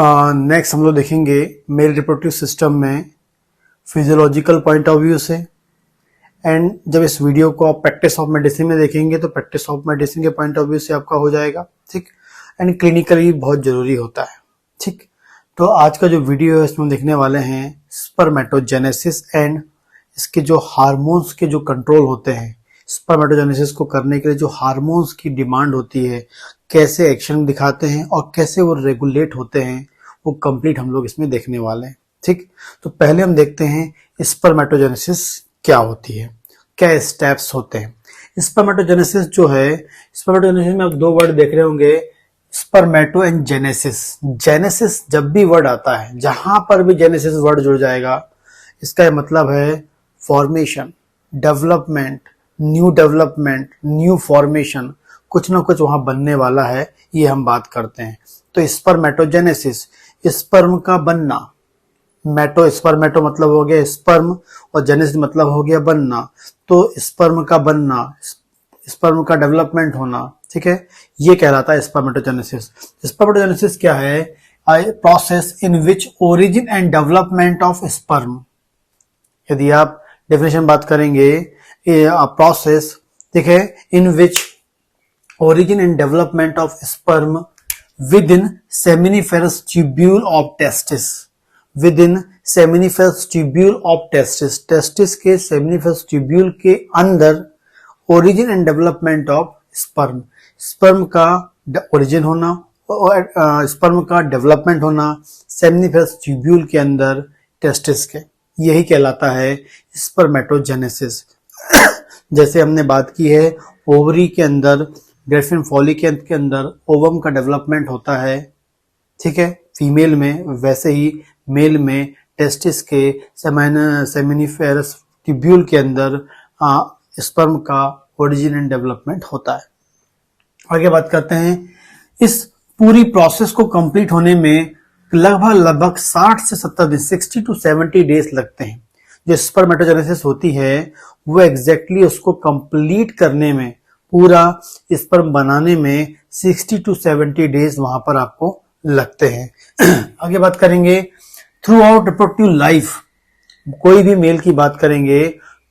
Next हम लोग देखेंगे मेल रिप्रोडक्टिव सिस्टम में फिजियोलॉजिकल पॉइंट ऑफ व्यू से। एंड जब इस वीडियो को आप प्रैक्टिस ऑफ मेडिसिन में देखेंगे तो प्रैक्टिस ऑफ मेडिसिन के पॉइंट ऑफ व्यू से आपका हो जाएगा, ठीक। एंड क्लिनिकली बहुत जरूरी होता है, ठीक। तो आज का जो वीडियो है इसमें देखने वाले हैं स्पर्मेटोजेनेसिस एंड इसके जो हार्मोन्स के जो कंट्रोल होते हैं, स्पर्मेटोजेनेसिस को करने के लिए जो हार्मोन्स की डिमांड होती है, कैसे एक्शन दिखाते हैं और कैसे वो रेगुलेट होते हैं, वो कंप्लीट हम लोग इसमें देखने वाले हैं, ठीक। तो पहले हम देखते हैं स्पर्मेटोजेनेसिस क्या होती है, क्या स्टेप्स होते हैं। स्पर्मेटोजेनेसिस जो है, स्पर्मेटोजेनेसिस में आप दो वर्ड देख रहे होंगे, स्पर्मेटो एंड जेनेसिस। जेनेसिस जब भी वर्ड आता है, जहां पर भी जेनेसिस वर्ड जुड़ जाएगा, इसका मतलब है फॉर्मेशन, डेवलपमेंट, न्यू फॉर्मेशन, कुछ ना कुछ वहां बनने वाला है, ये हम बात करते हैं। तो स्पर्मेटोजेनेसिस, स्पर्म का बनना, स्पर्मेटो मतलब हो गया स्पर्म और जेनेसिस मतलब हो गया बनना। तो स्पर्म का बनना, स्पर्म का डेवलपमेंट होना, ठीक है, ये कहलाता है स्पर्मेटोजेनेसिस। स्पर्मेटोजेनेसिस क्या है? Process in which origin and development of sperm. यदि आप डेफिनेशन बात करेंगे, प्रोसेस, ठीक है, इन विच origin and development of sperm within seminiferous tubule of testis, within seminiferous tubule of testis, testis के seminiferous tubule के अंदर origin and development of sperm, sperm का origin होना और sperm का development होना seminiferous tubule के अंदर testis के, यही कहलाता है spermatogenesis। जैसे हमने बात की है, ओवरी के अंदर, ग्रेफिन फॉलिकल के अंदर ओवम का डेवलपमेंट होता है, ठीक है, फीमेल में, वैसे ही मेल में टेस्टिस के सेमिनिफेरस ट्यूब्यूल के अंदर स्पर्म का ओरिजिन एंड डेवलपमेंट होता है। आगे बात करते हैं, इस पूरी प्रोसेस को कंप्लीट होने में लगभग 60 से 70 दिन, 60 to 70 डेज लगते हैं। जो स्पर्मेटोजेनेसिस होती है वो एग्जैक्टली उसको कंप्लीट करने में, पूरा स्पर्म बनाने में 60 to 70 डेज वहां पर आपको लगते हैं। आगे बात करेंगे थ्रू आउट रिप्रोडक्टिव लाइफ, कोई भी मेल की बात करेंगे,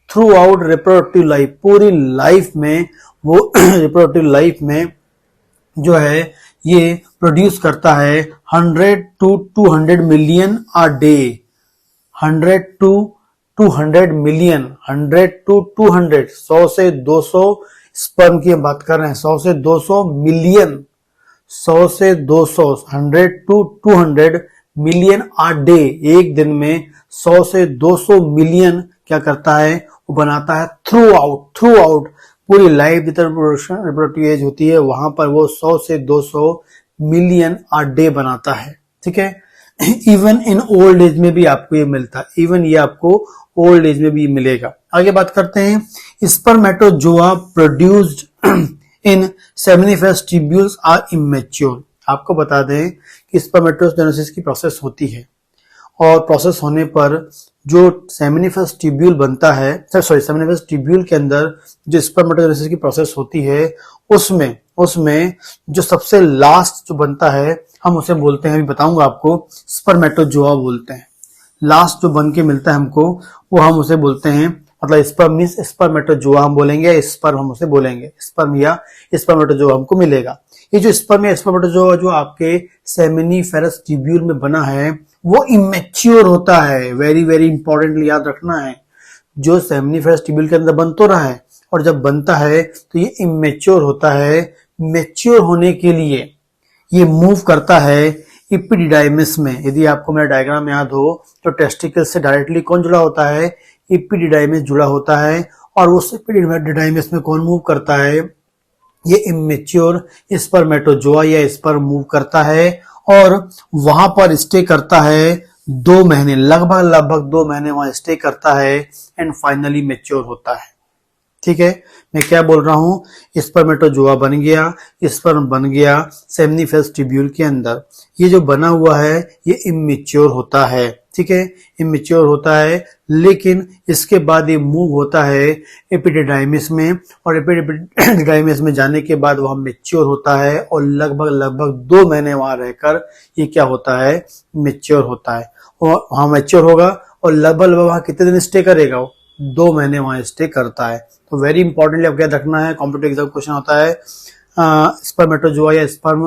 थ्रू आउट रिप्रोडक्टिव लाइफ, पूरी लाइफ में वो रिप्रोडक्टिव लाइफ में जो है ये प्रोड्यूस करता है 100 to 200 million a day, 100 to 200 million, 100 to 200, 100 से 200 स्पर्म की हम बात कर रहे हैं, 100 से 200 मिलियन, 100 से 200, 100 to 200 मिलियन अ डे, एक दिन में 100 से 200 मिलियन क्या करता है, वो बनाता है थ्रू आउट पूरी लाइफ जितना रिप्रोडक्टिव एज होती है वहां पर वो 100 से 200 मिलियन अ डे बनाता है, ठीक है। इवन इन ओल्ड एज में भी आपको ये मिलता है, इवन ये आपको ओल्ड एज में भी मिलेगा। आगे बात करते हैं, spermatozoa produced in seminiferous tubules are immature. आपको बता दें कि स्पर्मेटोजेनेसिस की प्रोसेस होती है और प्रोसेस होने पर जो सेमिनिफेरस ट्यूब्यूल बनता है, सेमिनिफेरस ट्यूब्यूल के अंदर जो स्पर्मेटोजेनेसिस की प्रोसेस होती है उसमें जो सबसे लास्ट जो बनता है हम उसे बोलते हैं, अभी बताऊंगा आपको, स्पर्मेटोजोआ बोलते हैं। लास्ट जो बन के मिलता है हमको वो हम उसे बोलते हैं, मतलब स्पर्म मींस स्पर्मेटोजोआ हम बोलेंगे, स्पर्म हम उसे बोलेंगे, स्पर्म या स्पर्मेटोजोआ हमको मिलेगा। ये जो स्पर्म या स्पर्मेटोजोआ जो आपके सेमिनिफेरस ट्यूब्यूल में बना है वो इमेच्योर होता है। वेरी वेरी इंपॉर्टेंटली याद रखना है, जो सेमिनिफेरस ट्यूब्यूल के अंदर बन तो रहा है और जब बनता है तो ये इमेच्योर होता है। मैच्योर होने के लिए ये मूव करता है इपिडिडाइमिस में। यदि आपको मेरा डायग्राम याद हो तो टेस्टिकल से डायरेक्टली कौन जुड़ा होता है, इपिडिडाइमिस जुड़ा होता है, और उस इपिडिडाइमिस में कौन मूव करता है, ये इमेच्योर स्पर्मेटोजोआ या स्पर्म मूव करता है और वहां पर स्टे करता है 2 महीने, लगभग 2 महीने वहां स्टे करता है एंड फाइनली मैच्योर होता है, ठीक है। मैं क्या बोल रहा हूं, स्पर्मेटोजोआ बन गया, स्पर्म बन गया सेमिनिफेरस ट्यूब्यूल के अंदर, ये जो बना हुआ है ये इमेच्योर होता है, ठीक है, इमेच्योर होता है, लेकिन इसके बाद ये मूव होता है एपिडिडाइमिस में, और एपिडिडाइमिस में जाने के बाद वह मैच्योर होता है और लगभग 2 महीने वहां रहकर ये क्या होता है, मैच्योर होता है। और वहां मैच्योर होगा और लगभग वहां कितने दिन स्टे करेगा, वो 2 महीने वहां स्टे करता है। तो वेरी इंपॉर्टेंटली आपको याद रखना है, कॉम्पिटिटिव एग्जाम क्वेश्चन होता है स्पर्मेटोजोआ या स्पर्म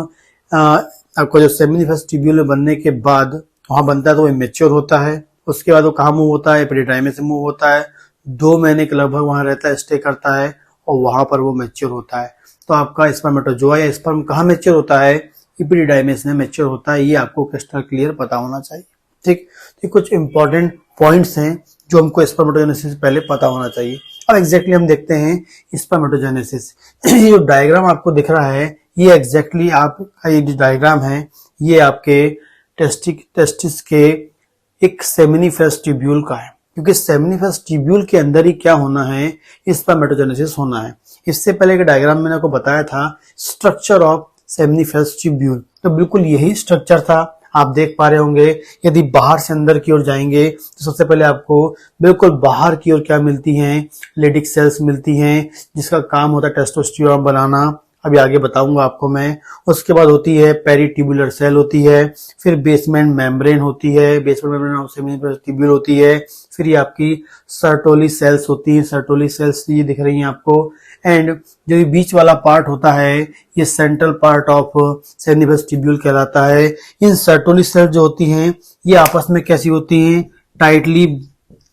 आपको जो सेमिनिफेरस ट्यूब्यूल में बनने के बाद वहां बनता है तो वो इमेच्योर होता है। उसके बाद वो कहाँ मूव होता है, एपिडिडाइमिस से मूव होता है, 2 महीने के लगभग वहां रहता है, स्टे करता है और वहां पर वो मैच्योर होता है। तो आपका स्पर्मेटोजोआ या स्पर्म कहाँ मैच्योर होता है, एपिडिडाइमिस में मैच्योर होता है। ये आपको क्रिस्टल क्लियर पता होना चाहिए। ठीक, तो कुछ इंपॉर्टेंट पॉइंट्स हैं जो हमको स्पर्मेटोजेनेसिस से पहले पता होना चाहिए। अब एग्जैक्टली हम देखते हैं स्पर्मेटोजेनेसिस। ये जो डायग्राम आपको दिख रहा है, ये एग्जैक्टली आपका ये जो डायग्राम है, ये आपके टेस्टिस के एक सेमिनिफेरस ट्यूब्यूल का है, क्योंकि सेमिनिफेरस ट्यूब्यूल के अंदर ही क्या होना है, स्पर्मेटोजेनेसिस होना है। इससे पहले के डायग्राम मैंने आपको बताया था स्ट्रक्चर ऑफ सेमिनिफेरस ट्यूब्यूल, तो बिल्कुल यही स्ट्रक्चर था। आप देख पा रहे होंगे, यदि बाहर से अंदर की ओर जाएंगे तो सबसे पहले आपको बिल्कुल बाहर की ओर क्या मिलती हैं, लेडिक सेल्स मिलती हैं, जिसका काम होता है टेस्टोस्टेरोन बनाना। अभी आगे बताऊंगा आपको मैं। उसके बाद होती है पेरीट्यूबुलर सेल होती है, फिर बेसमेंट मेम्ब्रेन होती है, basement membrane of seminiferous tubule होती है, फिर ये आपकी सर्टोली सेल्स होती है, सर्टोली सेल्स ये दिख रही हैं आपको। एंड जो ये बीच वाला पार्ट होता है, ये central part of seminiferous tubule कहलाता है। इन सर्टोली सेल्स जो होती हैं, ये आपस में कैसी होती हैं, टाइटली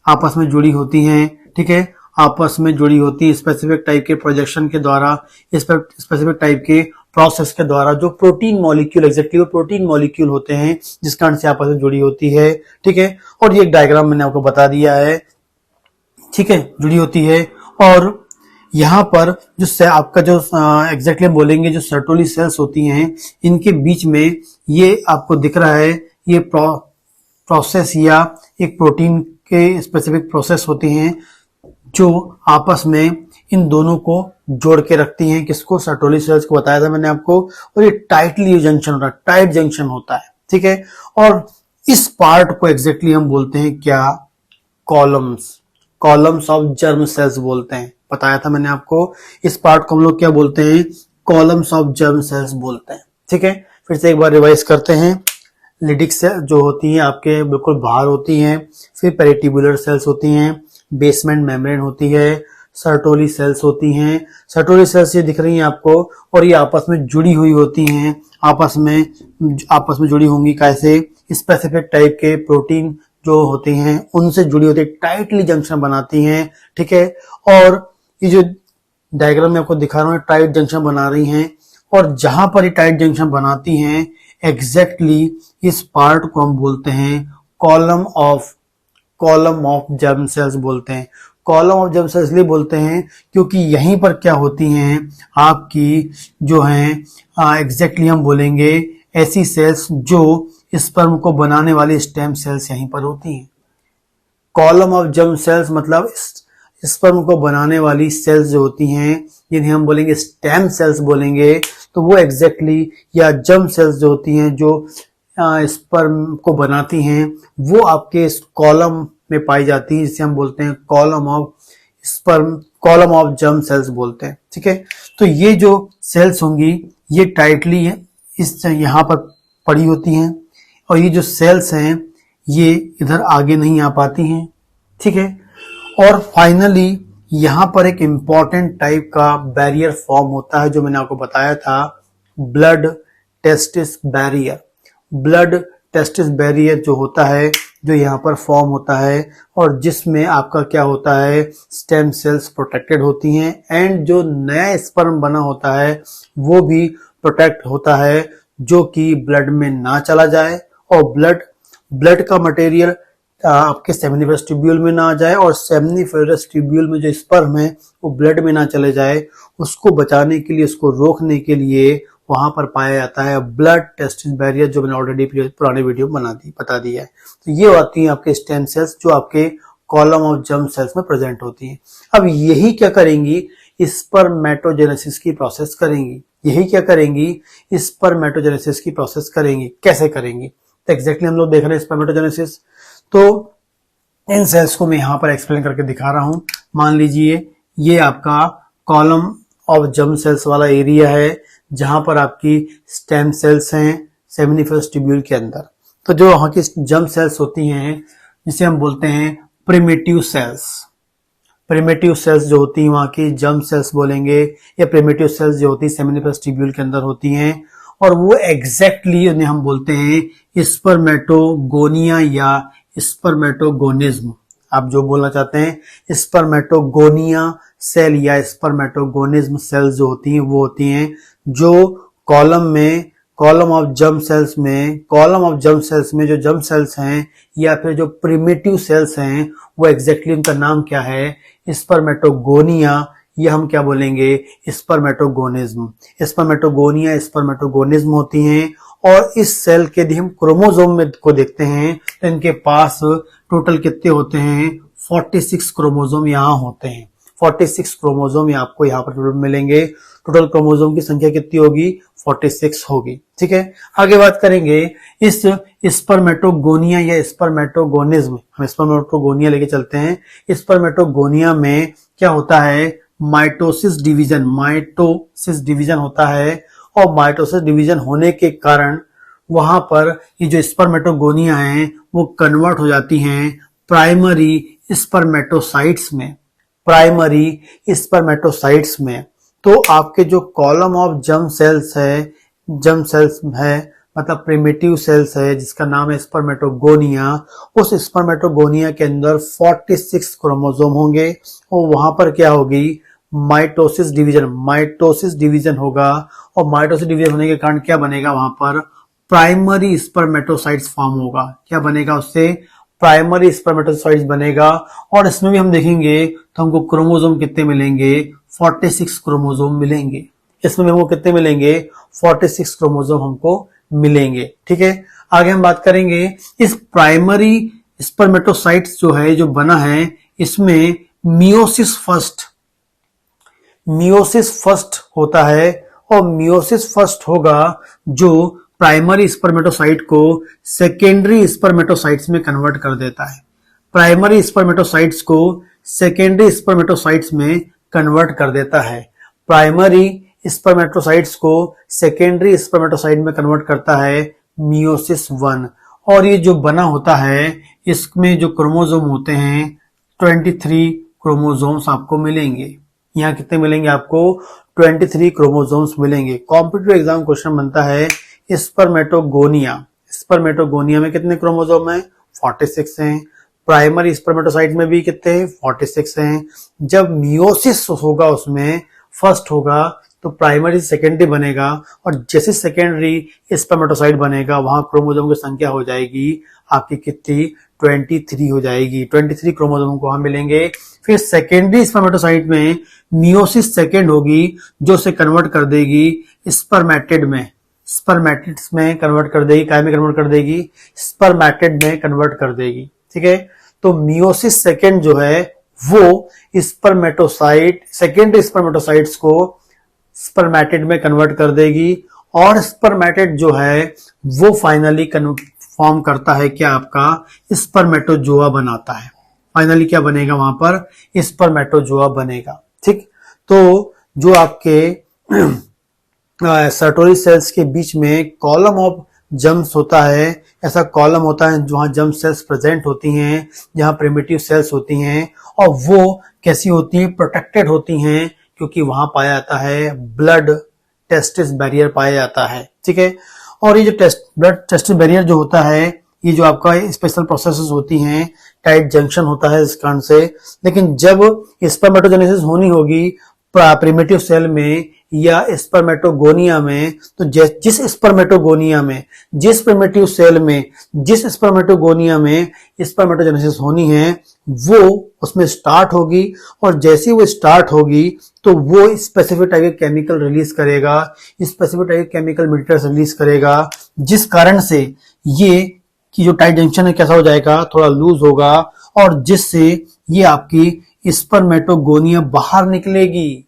आपस में जुड़ी होती हैं। ठीक है, आपस में जुड़ी होती है स्पेसिफिक टाइप के प्रोजेक्शन के द्वारा, स्पेसिफिक टाइप के प्रोसेस के द्वारा। जो प्रोटीन मॉलिक्यूल एग्जैक्टली वो प्रोटीन मॉलिक्यूल होते हैं जिस कारण से आपस में जुड़ी होती है। ठीक है, और ये एक डायग्राम मैंने आपको बता दिया है। ठीक है, जुड़ी होती है। और यहाँ पर जो आपका जो एग्जैक्टली हम बोलेंगे जो सर्टोली सेल्स होती हैं, इनके बीच में ये आपको दिख रहा है, ये प्रोसेस या एक प्रोटीन के स्पेसिफिक प्रोसेस होती हैं जो आपस में इन दोनों को जोड़ के रखती हैं। किसको, सर्टोली सेल्स को बताया था मैंने आपको। और ये टाइटली जंक्शन होता है, टाइट जंक्शन होता है। ठीक है, और इस पार्ट को एग्जैक्टली हम बोलते हैं क्या, कॉलम्स ऑफ जर्म सेल्स बोलते हैं। बताया था मैंने आपको, इस पार्ट को हम लोग क्या बोलते हैं, कॉलम्स ऑफ जर्म सेल्स बोलते हैं। ठीक है, फिर से एक बार रिवाइज करते हैं। लिडिक सेल जो होती हैं आपके बिल्कुल बाहर होती हैं, फिर पेरिट्यूबुलर सेल्स होती हैं, बेसमेंट मेम्ब्रेन होती है, सर्टोली सेल्स होती हैं। सर्टोली सेल्स ये दिख रही हैं आपको, और ये आपस में जुड़ी हुई होती हैं। आपस में जुड़ी होंगी कैसे, स्पेसिफिक टाइप के प्रोटीन जो होते हैं उनसे जुड़ी होती है, टाइटली जंक्शन बनाती हैं। ठीक है, और ये जो डायग्राम में आपको दिखा रहा हूँ, टाइट जंक्शन बना रही हैं। और जहां पर ये टाइट जंक्शन बनाती हैं, एग्जैक्टली इस पार्ट को हम बोलते हैं कॉलम ऑफ जर्म सेल्स बोलते हैं। कॉलम ऑफ जर्म सेल्स इसलिए बोलते हैं क्योंकि यहीं पर क्या होती हैं आपकी जो हैं एग्जैक्टली हम बोलेंगे ऐसी सेल्स जो स्पर्म को बनाने वाली स्टेम सेल्स यहीं पर होती हैं। कॉलम ऑफ जर्म सेल्स मतलब स्पर्म को बनाने वाली सेल्स जो होती हैं, जिन्हें हम बोलेंगे स्टेम सेल्स बोलेंगे, तो वो एग्जैक्टली या जर्म सेल्स जो होती हैं जो स्पर्म को बनाती हैं, वो आपके इस कॉलम में पाई जाती है, जिसे हम बोलते हैं कॉलम ऑफ जर्म सेल्स बोलते हैं। ठीक है, तो ये जो सेल्स होंगी ये टाइटली इस यहाँ पर पड़ी होती हैं, और ये जो सेल्स हैं ये इधर आगे नहीं आ पाती हैं। ठीक है, और फाइनली यहाँ पर एक इंपॉर्टेंट टाइप का बैरियर फॉर्म होता है जो मैंने आपको बताया था, ब्लड टेस्टिस बैरियर जो होता है, जो यहाँ पर फॉर्म होता है, और जिसमें आपका क्या होता है, स्टेम सेल्स प्रोटेक्टेड होती हैं, एंड जो नया स्पर्म बना होता है वो भी प्रोटेक्ट होता है, जो कि ब्लड में ना चला जाए, और ब्लड का मटेरियल आपके सेमिनिफेरस ट्यूब्यूल में ना आ जाए, और सेमिनिफेरस ट्यूब्यूल में जो स्पर्म है वो ब्लड में ना चले जाए। उसको बचाने के लिए, उसको रोकने के लिए वहां पर पाया जाता है ब्लड टेस्टिस बैरियर, जो मैंने ऑलरेडी पुराने वीडियो बता दिया है। तो ये आती हैं आपके स्टेम सेल्स जो आपके कॉलम ऑफ जर्म सेल्स में प्रेजेंट होती हैं। अब यही क्या करेंगी, स्पर्मेटोजेनेसिस की प्रोसेस करेंगी। कैसे करेंगी, तो एग्जैक्टली हम लोग देख रहे हैं स्पर्मेटोजेनेसिस। तो इन सेल्स को मैं यहां पर एक्सप्लेन करके दिखा रहा हूं। मान लीजिए ये आपका कॉलम ऑफ जर्म सेल्स वाला एरिया है जहां पर आपकी स्टेम सेल्स हैं सेमिनिफरस ट्यूब्यूल के अंदर। तो जो वहां की जर्म सेल्स होती हैं जिसे हम बोलते हैं प्रिमिटिव सेल्स, प्रिमिटिव सेल्स जो होती हैं वहां की जर्म सेल्स बोलेंगे, या प्रिमिटिव सेल्स जो होती है सेमिनिफरस ट्यूब्यूल के अंदर होती हैं, और वो एग्जैक्टली उन्हें हम बोलते हैं स्पर्मेटोगोनिया या स्पर्मेटोगोनिज्म। आप जो बोलना चाहते हैं स्पर्मेटोगोनिया सेल या स्पर्मेटोगोनिज्म सेल्स जो होती हैं वो होती हैं जो कॉलम ऑफ जर्म सेल्स में जो जर्म सेल्स हैं या फिर जो प्रिमिटिव सेल्स हैं वो एग्जैक्टली उनका नाम क्या है, स्पर्मेटोगोनिया, या हम क्या बोलेंगे स्पर्मेटोगोनिज्म। स्पर्मेटोगोनिया स्पर्मेटोगोनिज्म होती हैं। और इस सेल के यदि हम क्रोमोसोम में को देखते हैं तो इनके पास टोटल कितने होते हैं, 46 क्रोमोसोम यहाँ होते हैं। 46 क्रोमोसोम आपको यहाँ पर मिलेंगे। टोटल क्रोमोसोम की संख्या कितनी होगी, 46 होगी। ठीक है, आगे बात करेंगे इस स्पर्मेटोगोनिया या स्पर्मेटोगोनिज्म। हम स्पर्मेटोगोनिया लेके चलते हैं। स्पर्मेटोगोनिया में क्या होता है, माइटोसिस डिवीजन होता है। और माइटोसिस डिवीजन होने के कारण वहां पर ये जो स्पर्मेटोगोनिया हैं वो कन्वर्ट हो जाती हैं प्राइमरी स्पर्मेटोसाइट्स में। तो आपके जो कॉलम ऑफ जर्म सेल्स है मतलब प्रिमिटिव सेल्स है जिसका नाम है स्पर्मेटोगोनिया, उस स्पर्मेटोगोनिया के अंदर 46 क्रोमोसोम होंगे और वहां पर क्या होगी, माइटोसिस डिवीजन होगा। और माइटोसिस डिवीजन होने के कारण क्या बनेगा, वहां पर प्राइमरी स्पर्मेटोसाइट्स फॉर्म होगा। क्या बनेगा, उससे प्राइमरी स्पर्मेटोसाइट्स बनेगा। और इसमें भी हम देखेंगे तो हमको क्रोमोसोम कितने मिलेंगे, 46 क्रोमोसोम मिलेंगे। इसमें भी हमको कितने मिलेंगे, 46 क्रोमोसोम हमको मिलेंगे। ठीक है, आगे हम बात करेंगे इस प्राइमरी स्पर्मेटोसाइट्स जो बना है इसमें मियोसिस फर्स्ट होता है। और मियोसिस फर्स्ट होगा जो प्राइमरी स्पर्मेटोसाइट को सेकेंडरी स्पर्मेटोसाइट्स में कन्वर्ट कर देता है। प्राइमरी स्पर्मेटोसाइट्स को सेकेंडरी स्पर्मेटोसाइट्स में कन्वर्ट कर देता है। प्राइमरी स्पर्मेटोसाइट्स को सेकेंडरी स्पर्मेटोसाइट में कन्वर्ट करता है मियोसिस 1। और ये जो बना होता है इसमें जो क्रोमोसोम होते हैं 23 क्रोमोसोम्स आपको मिलेंगे। यहाँ कितने मिलेंगे आपको, 23 क्रोमोसोम्स मिलेंगे। कॉम्पिटिटिव एग्जाम क्वेश्चन बनता है स्पर्मेटोगोनिया में कितने क्रोमोसोम हैं, 46 हैं। प्राइमरी स्पर्मेटोसाइट में भी कितने हैं, 46 हैं। जब मियोसिस होगा उसमें फर्स्ट होगा तो प्राइमरी सेकेंडरी बनेगा, और जैसे सेकेंडरी स्पर्मेटोसाइट बनेगा वहां क्रोमोसोम की संख्या हो जाएगी आपकी कितनी, 23 हो जाएगी। 23 क्रोमोसोम को वहां मिलेंगे। फिर सेकेंडरी स्पर्मेटोसाइट में मियोसिस सेकेंड होगी जो से कन्वर्ट कर देगी स्पर्मेटिड्स में कन्वर्ट कर देगी। काय में कन्वर्ट कर देगी, स्पर्मेटिड में कन्वर्ट कर देगी। ठीक है, तो मियोसिस सेकेंड जो है वो सेकेंडरी स्पर्मेटोसाइट्स को स्पर्मेटिड में कन्वर्ट कर देगी। और स्पर्मेटिड जो है वो फाइनली फॉर्म करता है क्या, आपका स्पर्मेटोजोआ बनाता है। फाइनली क्या बनेगा, वहां पर स्पर्मेटोजोआ बनेगा। ठीक, तो जो आपके सर्टोरी सेल्स के बीच में कॉलम ऑफ जर्म्स होता है, ऐसा कॉलम होता है जहां जर्म सेल्स प्रेजेंट होती हैं, जहां प्रिमिटिव सेल्स होती हैं, और वो कैसी होती हैं, प्रोटेक्टेड होती हैं, क्योंकि वहां पाया जाता है ब्लड टेस्टिस बैरियर पाया जाता है। ठीक है, और ये जो ब्लड टेस्टिस बैरियर जो होता है, ये जो आपका स्पेशल प्रोसेसेस होती हैं, टाइट जंक्शन होता है इस कारण से। लेकिन जब स्पर्मेटोजेनेसिस होनी होगी प्रिमिटिव सेल में या स्पर्मेटोगोनिया में, तो जिस स्पर्मेटोगोनिया में, जिस प्रिमिटिव सेल में, जिस स्पर्मेटोगोनिया में स्पर्मेटोजेनेसिस होनी है वो उसमें स्टार्ट होगी। और जैसे वो स्टार्ट होगी तो वो स्पेसिफिक टाइप के केमिकल रिलीज करेगा, स्पेसिफिक टाइप के केमिकल मीडिएटर्स रिलीज करेगा, जिस कारण से ये कि जो टाइट जंक्शन है कैसा हो जाएगा, थोड़ा लूज होगा, और जिससे ये आपकी स्पर्मेटोगोनिया बाहर निकलेगी।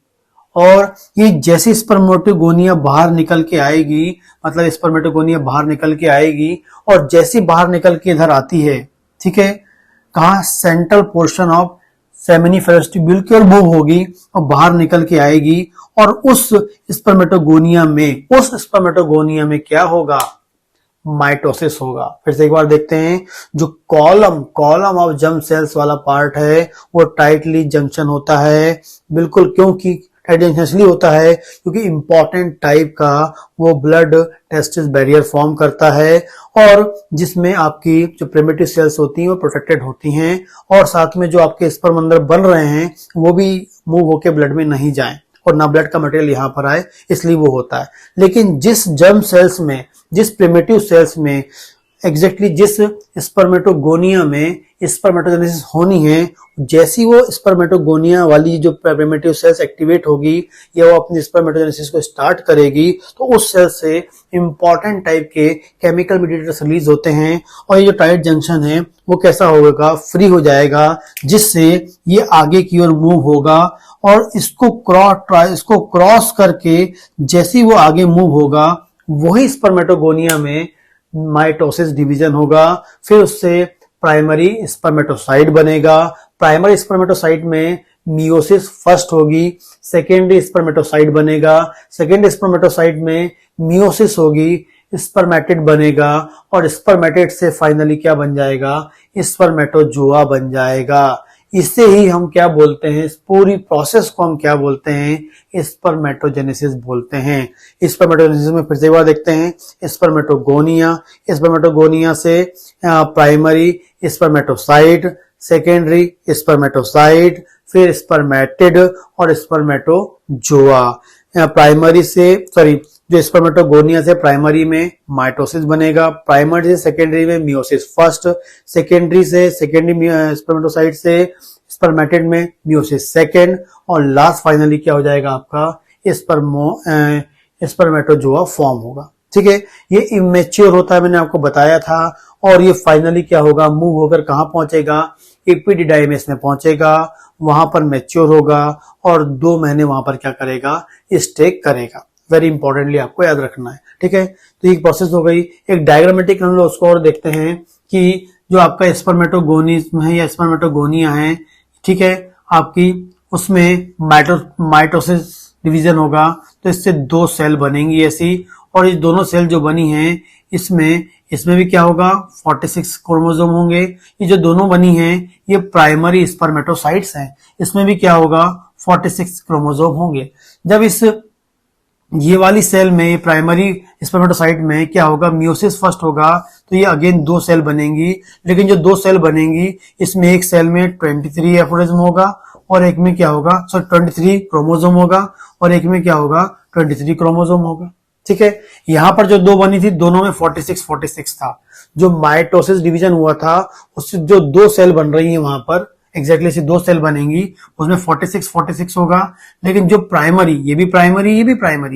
और ये जैसे स्पर्मेटोगोनिया बाहर निकल के आएगी, मतलब स्पर्मेटोगोनिया बाहर निकल के आएगी और जैसे बाहर निकल के इधर आती है, ठीक है, कहाँ, central portion of seminiferous tubule की ओर मूव होगी और बाहर निकल के आएगी और उस स्पर्मेटोगोनिया में क्या होगा, माइटोसिस होगा। फिर से एक बार देखते हैं, जो कॉलम ऑफ जर्म सेल्स वाला पार्ट है वो टाइटली जंक्शन होता है, बिल्कुल, क्योंकि टाइट जंक्शन इसलिए होता है क्योंकि इंपॉर्टेंट टाइप का वो ब्लड टेस्टिस बैरियर फॉर्म करता है और जिसमें आपकी जो प्रिमिटिव सेल्स होती हैं वो प्रोटेक्टेड होती हैं और साथ में जो आपके स्पर्म अंदर बन रहे हैं वो भी मूव होके ब्लड में नहीं जाएं और ना ब्लड का मटेरियल यहाँ पर आए, इसलिए वो होता है। लेकिन जिस जर्म सेल्स में, जिस प्रिमिटिव सेल्स में एग्जैक्टली जिस स्पर्मेटोगोनिया में स्पर्मेटोजेनेसिस होनी है, जैसी वो स्पर्मेटोगोनिया वाली जो प्रिमिटिव सेल्स एक्टिवेट होगी या वो अपनी स्पर्मेटोजेनेसिस को स्टार्ट करेगी तो उस सेल से इंपॉर्टेंट टाइप के केमिकल मीडिएटर्स रिलीज होते हैं और ये जो टाइट जंक्शन है वो कैसा होगा, फ्री हो जाएगा, जिससे ये आगे की ओर मूव होगा और इसको क्रॉस करके जैसे वो आगे मूव होगा वही स्पर्मेटोगोनिया में माइटोसिस डिवीजन होगा। फिर उससे प्राइमरी स्पर्मेटोसाइट बनेगा, प्राइमरी स्पर्मेटोसाइट में मियोसिस फर्स्ट होगी, सेकेंडरी स्पर्मेटोसाइट बनेगा, सेकेंडरी स्पर्मेटोसाइट में मियोसिस होगी, स्पर्मेटिड बनेगा और स्पर्मेटिड से फाइनली क्या बन जाएगा, स्पर्मेटोजोआ बन जाएगा। इससे ही हम क्या बोलते हैं, इस पूरी प्रोसेस को हम क्या बोलते हैं, स्पर्मेटोजेनेसिस बोलते हैं। स्पर्मेटोजेनेसिस में फिर से एक बार देखते हैं, स्पर्मेटोगोनिया से प्राइमरी स्पर्मेटोसाइट, सेकेंडरी स्पर्मेटोसाइट, फिर स्पर्मेटिड और स्पर्मेटोजोआ। जो स्पर्मेटोगोनिया से प्राइमरी में माइटोसिस बनेगा, प्राइमरी से सेकेंडरी में मियोसिस फर्स्ट, सेकेंडरी स्पर्मेटोसाइट से स्पर्मेटिड में मियोसिस सेकेंड और लास्ट फाइनली क्या हो जाएगा आपका, स्पर्मेटोजोआ फॉर्म होगा। ठीक है, ये इमेच्योर होता है, मैंने आपको बताया था, और ये फाइनली क्या होगा, मूव होकर कहां पहुंचेगा, एपिडिडाइमिस में पहुंचेगा, वहां पर मैच्योर होगा और 2 महीने वहां पर क्या करेगा, स्टे करेगा। वेरी इंपॉर्टेंटली आपको याद रखना है। ठीक है, तो ये प्रोसेस हो गई। एक डायग्रामेटिक हम लोग उसको और देखते हैं कि जो आपका स्पर्मेटोगोनिज्म है या स्पर्मेटोगोनिया है, ठीक है, आपकी उसमें माइटोसिस डिवीजन होगा, तो इससे 2 सेल बनेंगी ऐसी, और ये दोनों सेल जो बनी हैं इसमें भी क्या होगा, 46 क्रोमोसोम होंगे। ये जो दोनों बनी हैं ये प्राइमरी स्पर्मेटोसाइट्स हैं, इसमें भी क्या होगा, 46 क्रोमोसोम होंगे। जब ये वाली सेल में, ये प्राइमरी स्पर्मेटोसाइट में क्या होगा, मियोसिस फर्स्ट होगा, तो ये अगेन 2 सेल बनेंगी। लेकिन जो 2 सेल बनेंगी इसमें एक सेल में 23 एफोरिज्म होगा और एक में क्या होगा, 23 क्रोमोसोम होगा और एक में क्या होगा, 23 क्रोमोसोम होगा। ठीक है, यहां पर जो 2 बनी थी दोनों में 46 था। जो माइटोसिस डिवीजन हुआ था उससे जो 2 सेल बन रही है वहां पर एग्जैक्टली ऐसी 2 सेल बनेंगी, उसमें 46 होगा। लेकिन जो प्राइमरी, ये भी प्राइमरी है,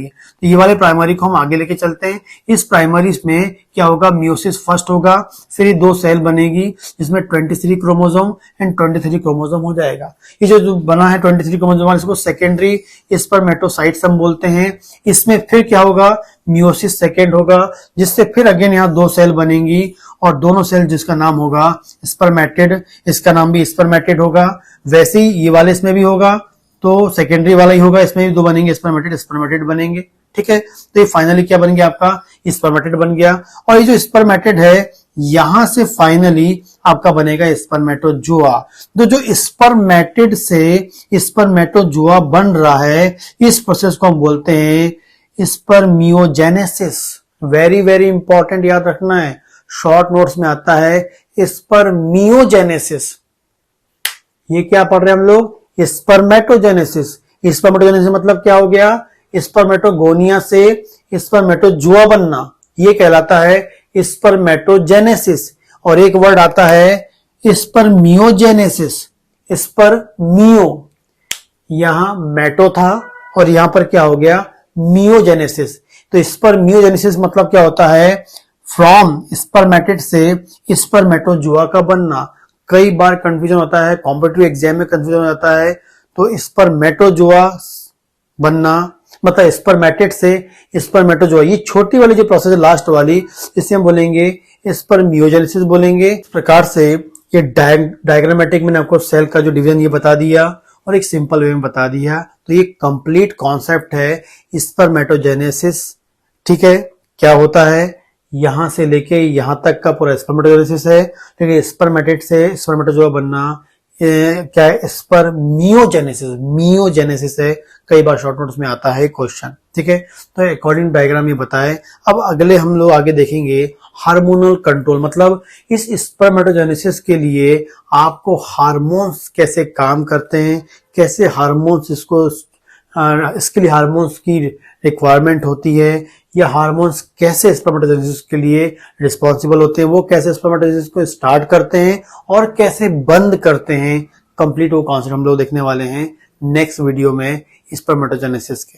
तो ये वाले प्राइमरी को हम आगे लेके चलते हैं। इस प्राइमरी में क्या होगा, मियोसिस फर्स्ट होगा, फिर ये 2 सेल बनेगी जिसमें 23 क्रोमोसोम एंड 23 क्रोमोसोम हो जाएगा। ये जो बना है 23 क्रोमोसोम वाला, इसको सेकेंडरी स्पर्मेटोसाइट्स हम बोलते हैं। इसमें फिर क्या होगा, मियोसिस सेकेंड होगा, जिससे फिर अगेन यहाँ 2 सेल बनेंगी और दोनों सेल जिसका नाम होगा स्पर्मेटिड, इसका नाम भी स्पर्मेटिड होगा। वैसे ही ये वाले इसमें भी होगा, तो सेकेंडरी वाला ही होगा, इसमें भी 2 बनेंगे, स्पर्मेटिड बनेंगे। ठीक है, तो ये फाइनली क्या बन गया, आपका स्पर्मेटिड बन गया। और ये जो स्पर्मेटिड है यहां से फाइनली आपका बनेगा स्पर्मेटोजोआ। तो जो स्पर्मेटिड से स्पर्मेटोजोआ बन रहा है, इस प्रोसेस को हम बोलते हैं स्पर्मियोजेनेसिस। वेरी वेरी इंपॉर्टेंट, याद रखना है, शॉर्ट नोट्स में आता है स्पर्मियोजेनेसिस। ये क्या पढ़ रहे हैं हम लोग, स्पर्मेटोजेनेसिस। स्पर्मेटोजेनेसिस मतलब क्या हो गया, स्पर्मेटोगोनिया से स्पर्मेटोजोआ बनना, ये कहलाता है स्पर्मेटोजेनेसिस। और एक वर्ड आता है स्पर्मियोजेनेसिस। स्पर्मियो, यहां मेटो था और यहां पर क्या हो गया, मियोजेनेसिस। तो स्पर्मियोजेनेसिस मतलब क्या होता है, फ्रॉम स्पर्मेटिड से स्पर्मेटोजोआ का बनना। कई बार कंफ्यूजन होता है, कॉम्पिटिटिव एग्जाम में कंफ्यूजन हो जाता है। तो स्पर्मेटोजोआ बनना, मतलब स्पर्मेटेड से स्पर्मेटो जो है, ये छोटी वाली जो प्रोसेस है लास्ट वाली, इसे हम बोलेंगे स्पर्मियोजेनेसिस बोलेंगे। इस प्रकार से ये डायग्रामेटिक मैंने आपको सेल का जो डिवीजन ये बता दिया और एक सिंपल वे में बता दिया। तो ये कंप्लीट कॉन्सेप्ट है स्पर्मेटोजेनेसिस। ठीक है, क्या होता है, यहां से लेके यहां तक का पूरा स्पर्मेटोजेनेसिस है। ठीक है, स्पर्मेटेड से स्पर्मेटोजोआ बनना क्या है, स्पर्मियोजेनेसिस, मियोजेनेसिस है, कई बार शॉर्ट नोट्स में आता है क्वेश्चन। ठीक है, तो अकॉर्डिंग डायग्राम ये बताए। अब अगले हम लोग आगे देखेंगे हार्मोनल कंट्रोल, मतलब इस स्पर्मेटोजेनेसिस के लिए आपको हार्मोन्स कैसे काम करते हैं, कैसे हार्मोन्स इसके लिए हार्मोन्स की रिक्वायरमेंट होती है, या हार्मोन्स कैसे स्पर्मेटोजेनेसिस के लिए रिस्पॉन्सिबल होते हैं, वो कैसे स्पर्मेटोजेनेसिस को स्टार्ट करते हैं और कैसे बंद करते हैं, कंप्लीट वो कॉन्सेप्ट हम लोग देखने वाले हैं नेक्स्ट वीडियो में स्पर्मेटोजेनेसिस के।